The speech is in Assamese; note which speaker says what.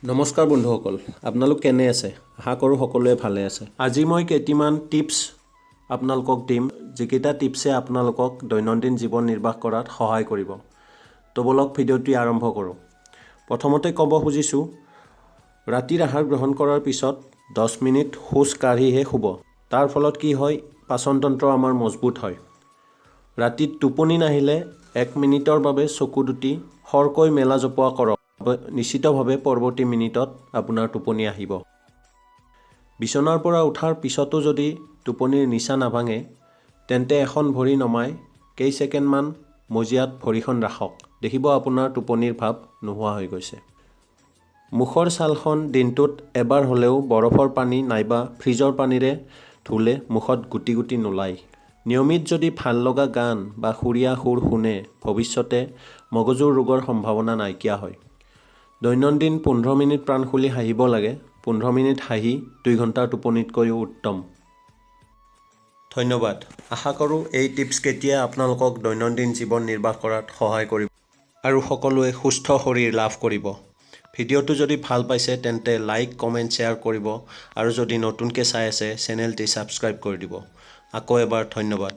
Speaker 1: নমস্কাৰ বন্ধুসকল, আপোনালোক কেনে আছে? আশা কৰোঁ সকলোৱে ভালে আছে। আজি মই কেইটামান টিপছ আপোনালোকক দিম, যিকেইটা টিপছে আপোনালোকক দৈনন্দিন জীৱন নিৰ্বাহ কৰাত সহায় কৰিব। তো বলক ভিডিঅ'টি আৰম্ভ কৰোঁ। প্ৰথমতে ক'ব খুজিছোঁ, ৰাতিৰ আহাৰ গ্ৰহণ কৰাৰ পিছত 10 মিনিট খোজ কাঢ়িহে শুব। তাৰ ফলত কি হয়, পাচনতন্ত্ৰ আমাৰ মজবুত হয়। ৰাতিত টোপনি নাহিলে 1 মিনিটৰ বাবে চকু দুটি খৰকৈ মেলা জপোৱা কৰক। নিশ্চিতভাৱে পৰৱৰ্তী মিনিটত আপোনাৰ টোপনি আহিব। বিচনাৰ পৰা উঠাৰ পিছতো যদি টোপনিৰ নিচা নাভাঙে, তেন্তে এখন ভৰি নমাই কেইছেকেণ্ডমান মজিয়াত ভৰিখন ৰাখক। দেখিব আপোনাৰ টোপনিৰ ভাৱ নোহোৱা হৈ গৈছে। মুখৰ ছালখন দিনটোত এবাৰ হ'লেও বৰফৰ পানী নাইবা ফ্ৰিজৰ পানীৰে ধুলে মুখত গুটি গুটি নোলায়। নিয়মিত যদি ভাল লগা গান বা সুৰীয়া সুৰ শুনে, ভৱিষ্যতে মগজুৰ ৰোগৰ সম্ভাৱনা নাইকিয়া হয়। দৈনন্দিন 15 মিনিট প্ৰাণ খুলি হাঁহিব লাগে। 15 মিনিট হাঁহি 2 ঘণ্টাৰ টোপনিতকৈও উত্তম। ধন্যবাদ। আশা কৰোঁ এই টিপছকেইটাই আপোনালোকক দৈনন্দিন জীৱন নিৰ্বাহ কৰাত সহায় কৰিব আৰু সকলোৱে সুস্থ শৰীৰ লাভ কৰিব। ভিডিঅ'টো যদি ভাল পাইছে তেন্তে লাইক, কমেণ্ট, শ্বেয়াৰ কৰিব আৰু যদি নতুনকৈ চাই আছে চেনেলটি ছাবস্ক্ৰাইব কৰি দিব। আকৌ এবাৰ ধন্যবাদ।